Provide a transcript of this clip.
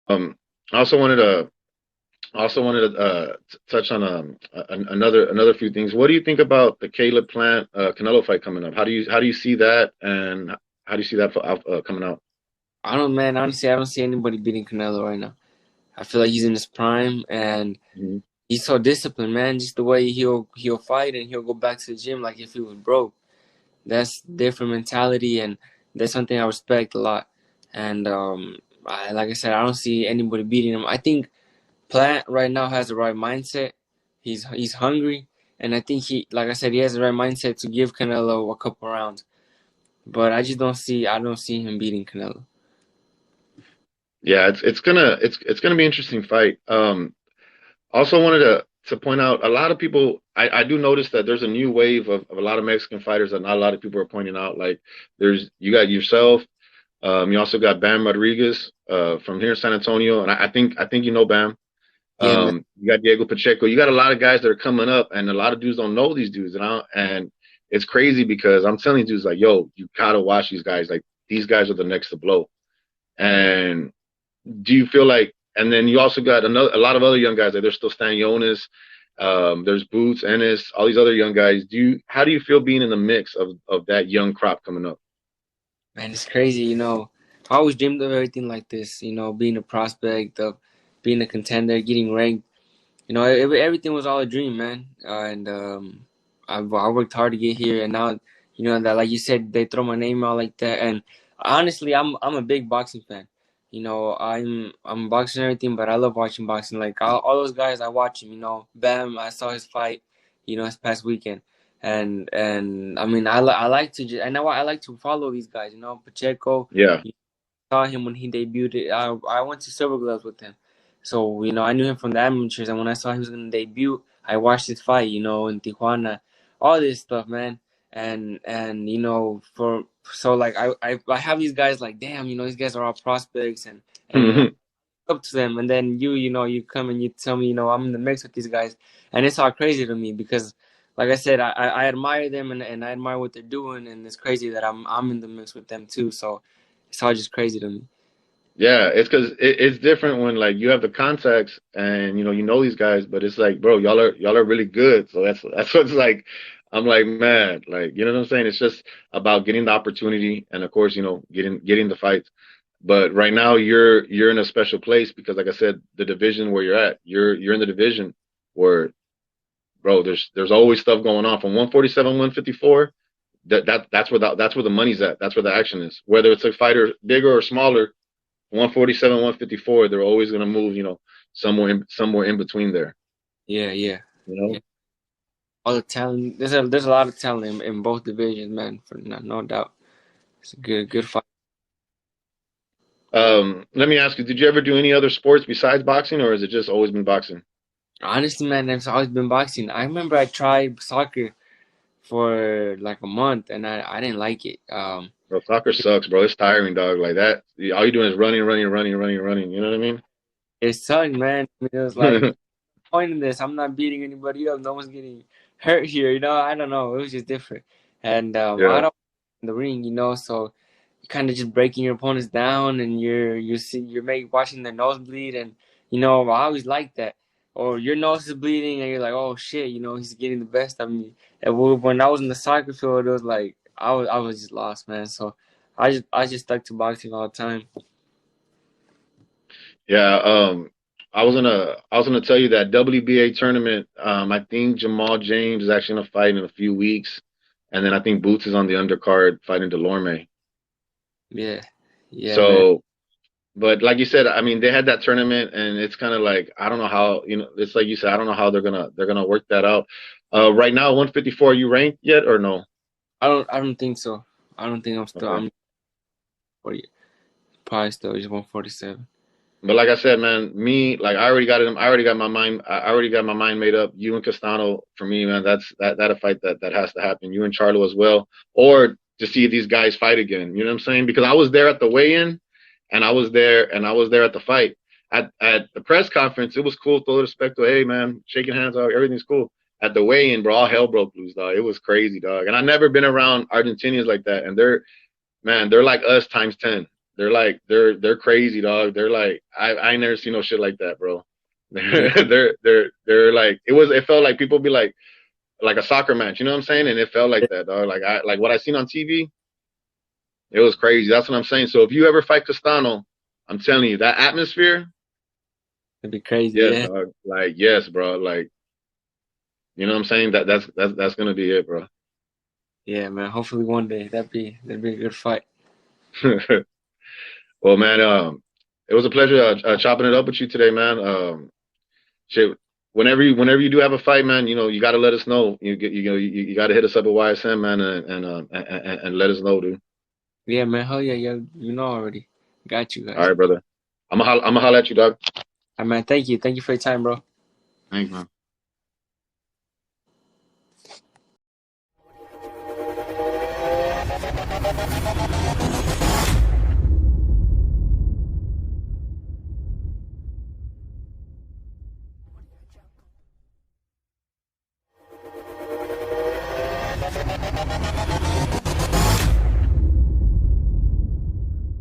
Um, I also wanted to touch on another few things. What do you think about the Caleb Plant Canelo fight coming up? How do you see that, and how do you see that coming out? I don't, man. Honestly, I don't see anybody beating Canelo right now. I feel like he's in his prime, and Mhm. he's so disciplined, man. Just the way he'll fight, and he'll go back to the gym like if he was broke. That's different mentality, and that's something I respect a lot. And like I said, I don't see anybody beating him. I think Plant right now has the right mindset. He's hungry, and I think like I said, he has the right mindset to give Canelo a couple rounds. But I don't see him beating Canelo. Yeah, it's gonna be an interesting fight. Also wanted to point out a lot of people. I do notice that there's a new wave of a lot of Mexican fighters that not a lot of people are pointing out. Like you got yourself. You also got Bam Rodriguez from here in San Antonio, and I think you know Bam. Yeah, man. You got Diego Pacheco. You got a lot of guys that are coming up, and a lot of dudes don't know these dudes. And it's crazy because I'm telling dudes like, yo, you gotta watch these guys. Like these guys are the next to blow. And do you feel like? And then you also got a lot of other young guys. Like there's still Stan Jonas. There's Boots, Ennis, all these other young guys. How do you feel being in the mix of that young crop coming up? Man, it's crazy. I always dreamed of everything like this. Being a prospect, of being a contender, getting ranked. Everything was all a dream, man. And I worked hard to get here, and now, that like you said, they throw my name out like that. And honestly, I'm a big boxing fan. I'm boxing and everything, but I love watching boxing. Like all those guys, I watch them. Bam, I saw his fight. This past weekend, and I mean, I like to just, I know I like to follow these guys. Pacheco. Yeah. Saw him when he debuted. I went to Silver Gloves with him, so I knew him from the amateurs. And when I saw he was gonna debut, I watched his fight. In Tijuana, all this stuff, man. And for so like I have these guys like, damn, these guys are all prospects, and I look up to them. And then you come and you tell me, I'm in the mix with these guys, and it's all crazy to me because, like I said, I admire them, and I admire what they're doing, and it's crazy that I'm in the mix with them too. So it's all just crazy to me. Yeah, it's because it's different when like you have the contacts and you know these guys, but it's like, bro, y'all are really good. So that's what's like. I'm like, man, like you know what I'm saying? It's just about getting the opportunity and of course, getting the fights. But right now you're in a special place because like I said, the division where you're at, you're in the division where, bro, there's always stuff going on from 147, 154. That's where the money's at. That's where the action is. Whether it's a fighter bigger or smaller, 147, 154, they're always going to move, somewhere in between there, Yeah, yeah, you yeah. know? All the talent. There's a lot of talent in both divisions, man. For no doubt, it's a good fight. Let me ask you, did you ever do any other sports besides boxing, or has it just always been boxing? Honestly, man, it's always been boxing. I remember I tried soccer for like a month, and I didn't like it. Bro, soccer sucks, bro. It's tiring, dog. Like that, all you're doing is running, running, running, running, running. You know what I mean? It sucked, man. It was like, point in this, I'm not beating anybody up. No one's getting hurt here. I don't know. It was just different, and I Yeah. don't in the ring. So you're kind of just breaking your opponents down, and you're watching their nose bleed, and I always like that. Or your nose is bleeding, and you're like, oh shit, he's getting the best of me. And when I was in the soccer field, it was like I was just lost, man. So I just stuck to boxing all the time. Yeah. I was gonna tell you that WBA tournament. I think Jamal James is actually gonna fight in a few weeks, and then I think Boots is on the undercard fighting Delorme. Yeah, yeah, man. So, but like you said, I mean, they had that tournament, and it's kind of like I don't know how, it's like you said, I don't know how they're gonna work that out. Right now, 154, are you ranked yet or no? I don't think so. I don't think Okay. I'm 40. Probably still just 147. But like I said, man, me, like I already got it. I already got my mind. I already got my mind made up. You and Castano, for me, man, that a fight that has to happen. You and Charlo as well, or to see these guys fight again. You know what I'm saying? Because I was there at the weigh-in, and I was there at the fight. At the press conference, it was cool. Todo respecto. Hey, man, shaking hands, dog. Everything's cool. At the weigh-in, bro, all hell broke loose, dog. It was crazy, dog. And I never been around Argentinians like that, and they're like us times 10. they're crazy, dog. They're like I ain't never seen no shit like that, bro. Yeah, They're like it felt like people be like a soccer match, you know what I'm saying? And it felt like that, dog. Like what I seen on TV, it was crazy. That's what I'm saying. So if you ever fight Castano, I'm telling you that atmosphere, it'd be crazy. yes, Yeah, dog. Like yes, bro. Like you know what I'm saying? That's gonna be it, bro. yeah, man. Hopefully one day that'd be a good fight. Well, man, it was a pleasure chopping it up with you today, man. Shit, whenever you do have a fight, man, you know you got to let us know. You got to hit us up at YSM, man, and let us know, dude. Yeah, man. Hell yeah, yeah. You know already. Got you All guys. right, brother. I'm gonna holler at you, dog. All right, man. Thank you for your time, bro. Thanks, man.